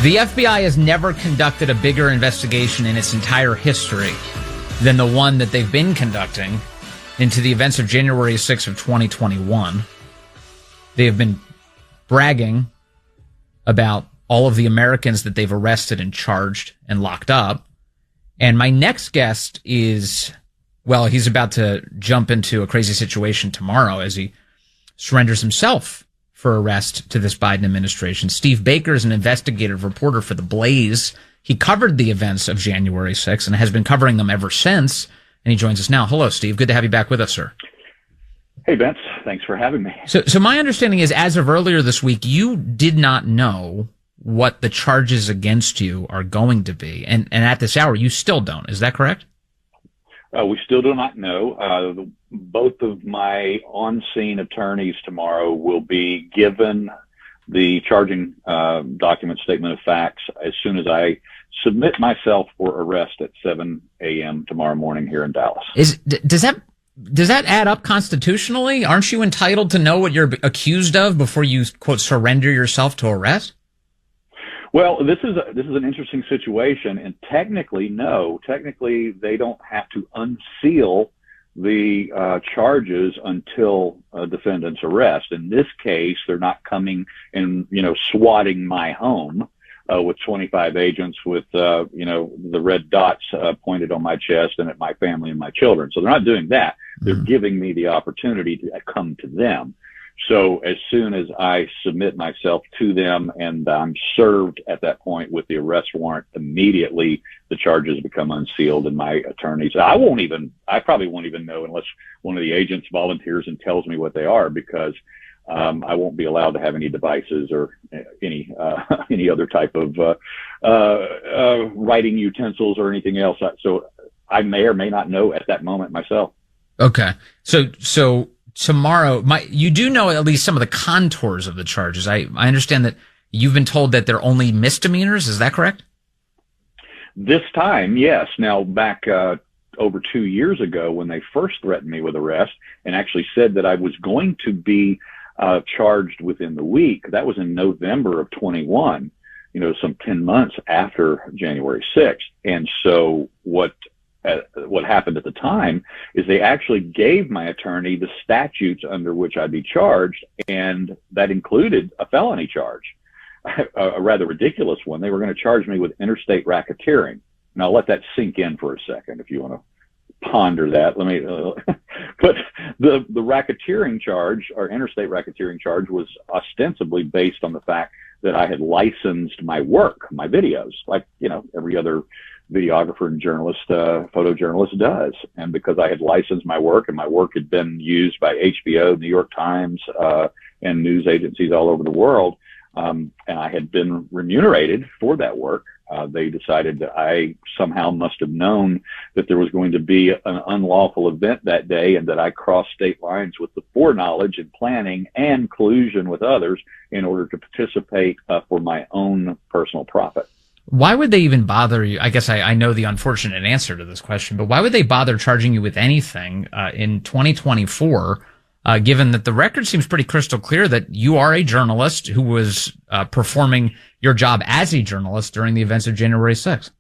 The FBI has never conducted a bigger investigation in its entire history than the one that they've been conducting into the events of January 6th of 2021. They have been bragging about all of the Americans that they've arrested and charged and locked up. And my next guest is, well, he's about to jump into a crazy situation tomorrow as he surrenders himself for arrest to this Biden administration. Steve Baker is an investigative reporter for the Blaze. He covered the events of January 6th and has been covering them ever since. And he joins us now. Hello, Steve. Good to have you back with us, sir. Hey, Vince. Thanks for having me. So my understanding is, as of earlier this week, you did not know what the charges against you are going to be. And at this hour, you still don't. Is that correct? We still do not know. Both of my on-scene attorneys tomorrow will be given the charging document statement of facts as soon as I submit myself for arrest at 7 a.m. tomorrow morning here in Dallas. Does that add up constitutionally? Aren't you entitled to know what you're accused of before you, quote, surrender yourself to arrest? Well, this is an interesting situation, and technically, no. Technically, they don't have to unseal the charges until a defendant's arrest. In this case, they're not coming and swatting my home with 25 agents with the red dots pointed on my chest and at my family and my children. So they're not doing that. They're giving me the opportunity to come to them. So as soon as I submit myself to them and I'm served at that point with the arrest warrant, immediately the charges become unsealed, and my attorneys, I probably won't even know unless one of the agents volunteers and tells me what they are, because I won't be allowed to have any devices or any other type of writing utensils or anything else. So I may or may not know at that moment myself. Okay. So tomorrow, you do know at least some of the contours of the charges. I understand that you've been told that they're only misdemeanors. Is that correct? This time, yes. Now, back over 2 years ago, when they first threatened me with arrest and actually said that I was going to be charged within the week, that was in November of 21, some 10 months after January 6th. And so what happened at the time is they actually gave my attorney the statutes under which I'd be charged, and that included a felony charge, a rather ridiculous one. They were going to charge me with interstate racketeering. Now, I'll let that sink in for a second if you want to ponder that. But the racketeering charge, or interstate racketeering charge, was ostensibly based on the fact that I had licensed my work, my videos, like every other videographer and journalist, photojournalist does. And because I had licensed my work, and my work had been used by HBO, New York Times, and news agencies all over the world, and I had been remunerated for that work, they decided that I somehow must have known that there was going to be an unlawful event that day, and that I crossed state lines with the foreknowledge and planning and collusion with others in order to participate for my own personal profit. Why would they even bother you? I guess I know the unfortunate answer to this question, but why would they bother charging you with anything in 2024, given that the record seems pretty crystal clear that you are a journalist who was performing your job as a journalist during the events of January 6th?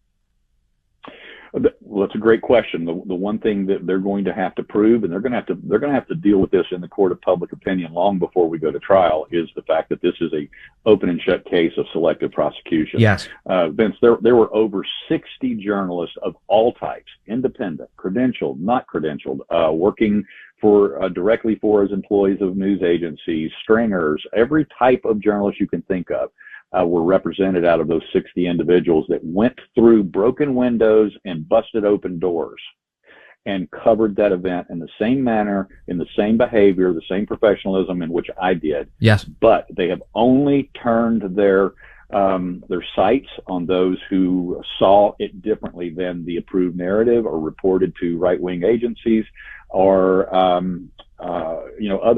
Well, that's a great question. The one thing that they're going to have to prove, and they're going to have to deal with this in the court of public opinion long before we go to trial, is the fact that this is a open and shut case of selective prosecution. Yes. Vince, there were over 60 journalists of all types, independent, credentialed, not credentialed, working directly for as employees of news agencies, stringers, every type of journalist you can think of. Were represented out of those 60 individuals that went through broken windows and busted open doors and covered that event in the same manner, in the same behavior, the same professionalism in which I did. Yes. But they have only turned their sights on those who saw it differently than the approved narrative, or reported to right-wing agencies, or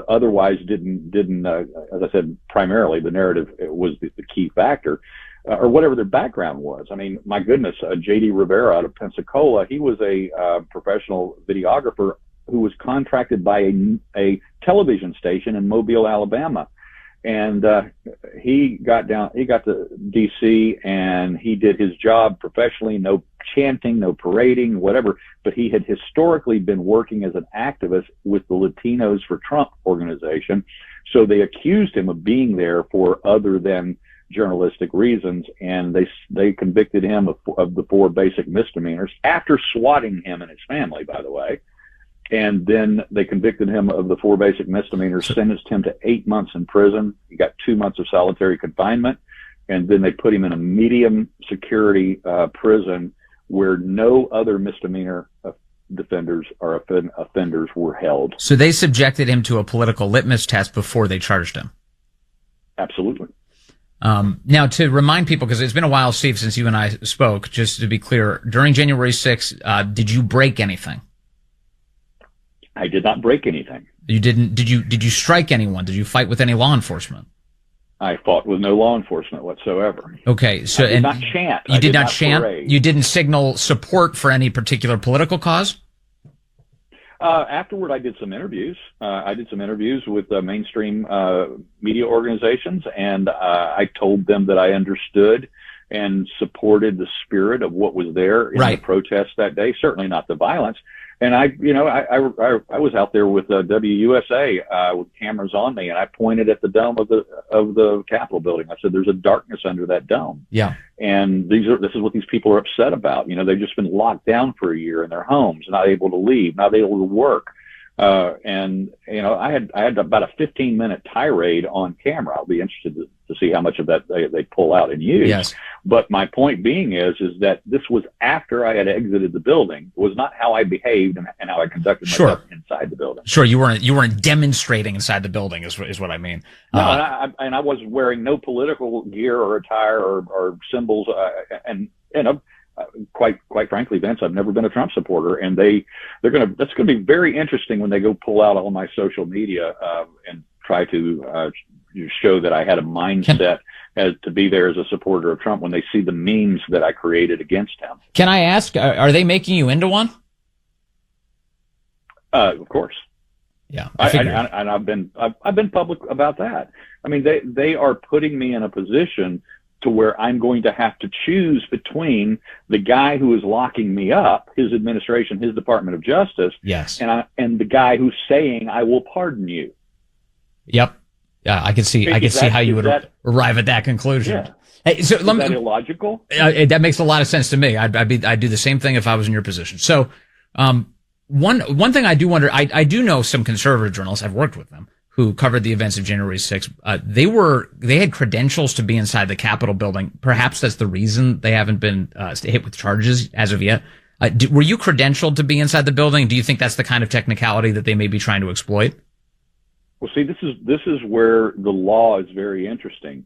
otherwise didn't as I said, primarily the narrative was the key factor, or whatever their background was. I mean, my goodness, J.D. Rivera out of Pensacola, he was a professional videographer who was contracted by a television station in Mobile, Alabama. And he got to D.C. and he did his job professionally, no chanting, no parading, whatever. But he had historically been working as an activist with the Latinos for Trump organization. So they accused him of being there for other than journalistic reasons, and they convicted him of the 4 basic misdemeanors after swatting him and his family, by the way. And then they convicted him of the 4 basic misdemeanors, sentenced him to 8 months in prison. He got 2 months of solitary confinement, and then they put him in a medium security prison where no other misdemeanor defenders or offenders were held. So they subjected him to a political litmus test before they charged him. Absolutely. Now, to remind people, because it's been a while, Steve, since you and I spoke, just to be clear, during January 6th, did you break anything? I did not break anything. You didn't? Did you strike anyone? Did you fight with any law enforcement? I fought with no law enforcement whatsoever. Okay, so I did not chant. You did not chant. Parade. You didn't signal support for any particular political cause. Afterward, I did some interviews. I did some interviews with mainstream media organizations, and I told them that I understood and supported the spirit of what was there in the protest that day. Certainly not the violence. And I was out there with WUSA with cameras on me, and I pointed at the dome of the Capitol building. I said, "There's a darkness under that dome." Yeah. And this is what these people are upset about. They've just been locked down for a year in their homes, not able to leave, not able to work. I had about a 15-minute tirade on camera. I'll be interested to see how much of that they pull out and use. Yes. But my point being is that this was after I had exited the building. It was not how I behaved and how I conducted myself inside the building. Sure, you weren't demonstrating inside the building is what I mean. No, and I was wearing no political gear or attire or symbols. Quite frankly, Vince, I've never been a Trump supporter, and that's gonna be very interesting when they go pull out all my social media and try to show that I had a mindset as to be there as a supporter of Trump when they see the memes that I created against him. Can I ask, are they making you into one? Of course. Yeah, and I've been public about that. I mean, they are putting me in a position to where I'm going to have to choose between the guy who is locking me up, his administration, his Department of Justice, yes, and the guy who's saying I will pardon you. Yep. Yeah, I can see how you would arrive at that conclusion. Yeah. Hey, so is that illogical? That makes a lot of sense to me. I'd do the same thing if I was in your position. So, one thing I do wonder, I do know some conservative journalists, I've worked with them, who covered the events of January 6th. They had credentials to be inside the Capitol building. Perhaps that's the reason they haven't been hit with charges as of yet. Were you credentialed to be inside the building? Do you think that's the kind of technicality that they may be trying to exploit? Well, see, this is where the law is very interesting.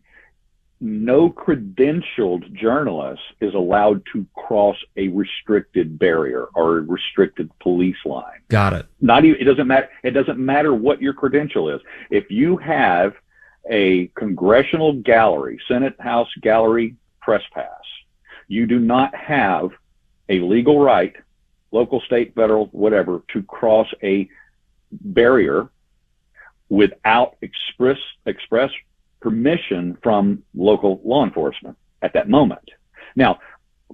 No credentialed journalist is allowed to cross a restricted barrier or a restricted police line. Got it. It doesn't matter. It doesn't matter what your credential is. If you have a congressional gallery, Senate House gallery press pass, you do not have a legal right, local, state, federal, whatever, to cross a barrier without express permission from local law enforcement at that moment. Now,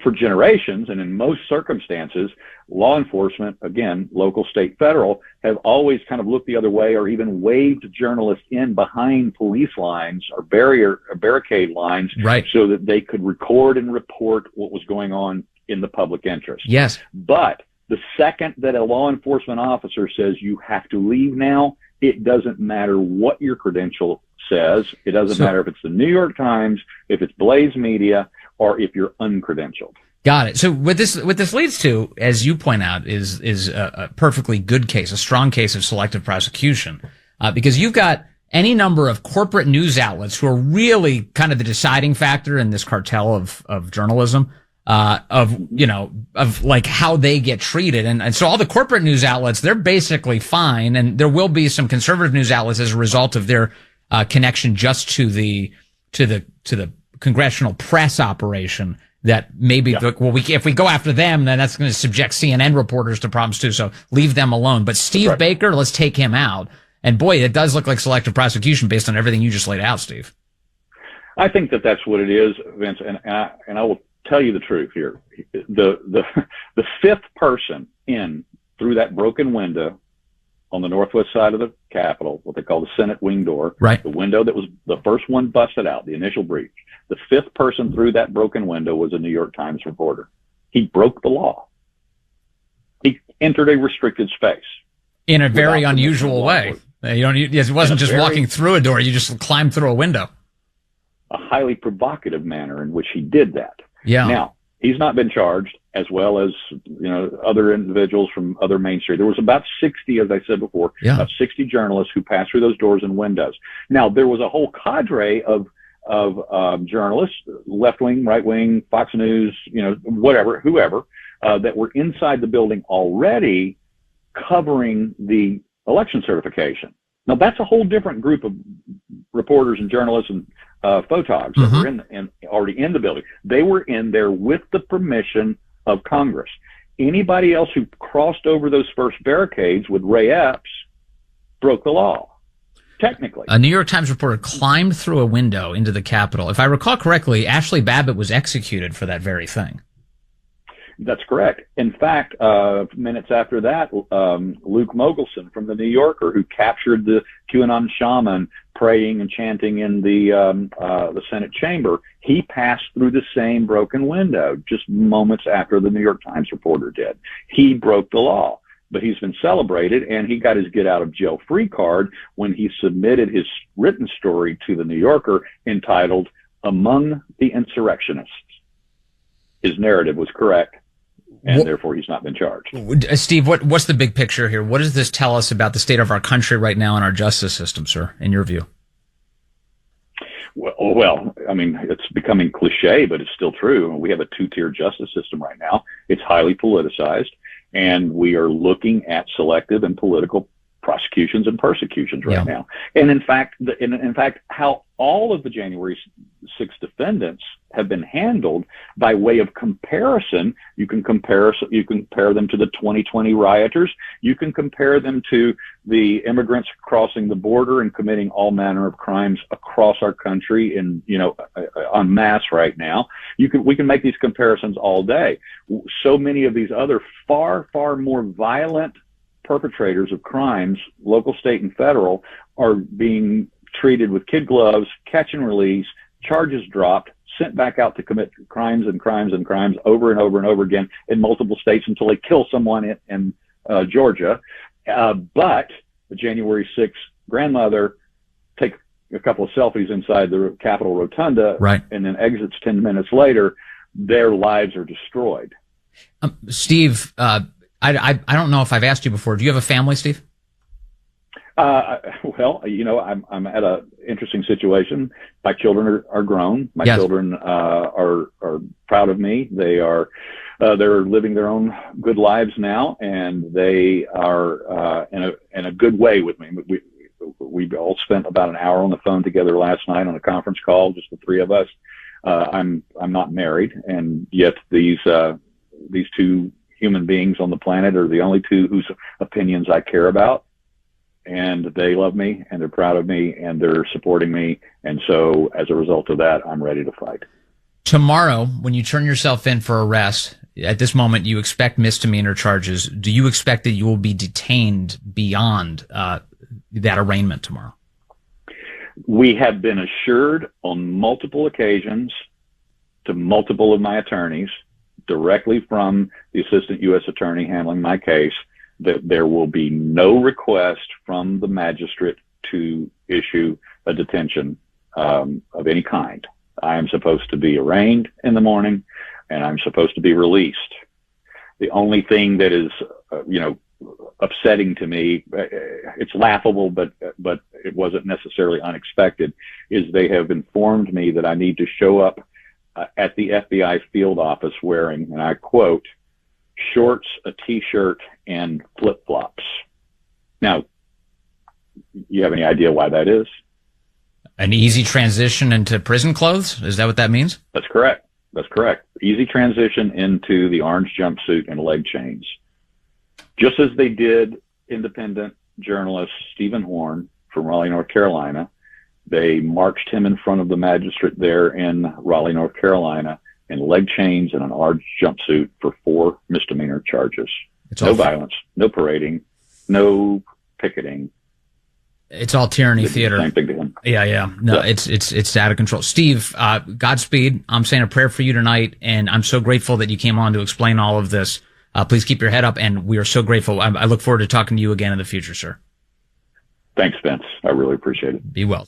for generations and in most circumstances, law enforcement, again, local, state, federal, have always kind of looked the other way or even waved journalists in behind police lines or barricade lines, right, so that they could record and report what was going on in the public interest. Yes. But the second that a law enforcement officer says you have to leave now, it doesn't matter what your credential says. It doesn't matter if it's the New York Times, if it's Blaze Media, or if you're uncredentialed. Got it. So what this leads to, as you point out, is a perfectly good case, a strong case of selective prosecution, because you've got any number of corporate news outlets who are really kind of the deciding factor in this cartel of journalism, of like how they get treated. And so all the corporate news outlets, they're basically fine. And there will be some conservative news outlets as a result of their connection just to the congressional press operation that maybe, if we go after them, then that's going to subject CNN reporters to problems too. So leave them alone. But Steve Baker, let's take him out. And boy, it does look like selective prosecution based on everything you just laid out, Steve. I think that that's what it is, Vince, and I will tell you the truth here. The fifth person in through that broken window on the northwest side of the Capitol, what they call the Senate wing door, right? The window that was the first one busted out, the initial breach. The fifth person through that broken window was a New York Times reporter. He broke the law. He entered a restricted space in a very unusual way. It wasn't just walking through a door; you just climbed through a window. A highly provocative manner in which he did that. Yeah. Now, he's not been charged, as well as, other individuals from other mainstream. There was about 60, as I said before, about 60 journalists who passed through those doors and windows. Now, there was a whole cadre of journalists, left-wing, right-wing, Fox News, whoever, that were inside the building already covering the election certification. Now, that's a whole different group of reporters and journalists and photogs that were already in the building. They were in there with the permission of Congress. Anybody else who crossed over those first barricades with Ray Epps broke the law, technically. A New York Times reporter climbed through a window into the Capitol. If I recall correctly, Ashley Babbitt was executed for that very thing. That's correct. In fact, minutes after that, Luke Mogelson from the New Yorker, who captured the QAnon shaman praying and chanting in the Senate chamber, he passed through the same broken window just moments after the New York Times reporter did. He broke the law, but he's been celebrated, and he got his get out of jail free card when he submitted his written story to the New Yorker entitled "Among the Insurrectionists." His narrative was correct, and therefore he's not been charged. Steve, what's the big picture here? What does this tell us about the state of our country right now and our justice system, sir, in your view? Well, I mean, it's becoming cliche, but it's still true. We have a two-tier justice system right now. It's highly politicized, and we are looking at selective and political prosecutions and persecutions right now. And in fact, how all of the January 6th defendants have been handled by way of comparison. You can compare them to the 2020 rioters. You can compare them to the immigrants crossing the border and committing all manner of crimes across our country in, en masse right now. We can make these comparisons all day. So many of these other far, far more violent perpetrators of crimes, local, state, and federal, are being treated with kid gloves, catch and release, charges dropped, sent back out to commit crimes and crimes and crimes over and over and over again in multiple states until they kill someone in Georgia. But the January 6th grandmother takes a couple of selfies inside the Capitol Rotunda, right, and then exits 10 minutes later. Their lives are destroyed. Steve, I don't know if I've asked you before. Do you have a family, Steve? Well, I'm at a interesting situation. My children are grown. My children are proud of me. They're living their own good lives now, and they are in a good way with me. We all spent about an hour on the phone together last night on a conference call, just the three of us. I'm not married, and yet these two human beings on the planet are the only two whose opinions I care about. And they love me, and they're proud of me, and they're supporting me. And so as a result of that, I'm ready to fight. Tomorrow, when you turn yourself in for arrest, at this moment, you expect misdemeanor charges. Do you expect that you will be detained beyond that arraignment tomorrow? We have been assured on multiple occasions to multiple of my attorneys, directly from the assistant U.S. attorney handling my case, that there will be no request from the magistrate to issue a detention of any kind. I am supposed to be arraigned in the morning, and I'm supposed to be released. The only thing that is, upsetting to me, it's laughable, but it wasn't necessarily unexpected, is they have informed me that I need to show up at the FBI field office wearing, and I quote, shorts, a t-shirt, and flip-flops. Now, you have any idea why that is? An easy transition into prison clothes? Is that what that means? That's correct. That's correct. Easy transition into the orange jumpsuit and leg chains. Just as they did independent journalist, Stephen Horn, from Raleigh, North Carolina. They marched him in front of the magistrate there in Raleigh, North Carolina, in leg chains and an orange jumpsuit for 4 misdemeanor charges. No violence, no parading, no picketing. It's all tyranny theater. Same thing to him. Yeah. No, yeah. It's out of control. Steve, Godspeed. I'm saying a prayer for you tonight, and I'm so grateful that you came on to explain all of this. Please keep your head up, and we are so grateful. I look forward to talking to you again in the future, sir. Thanks, Vince. I really appreciate it. Be well.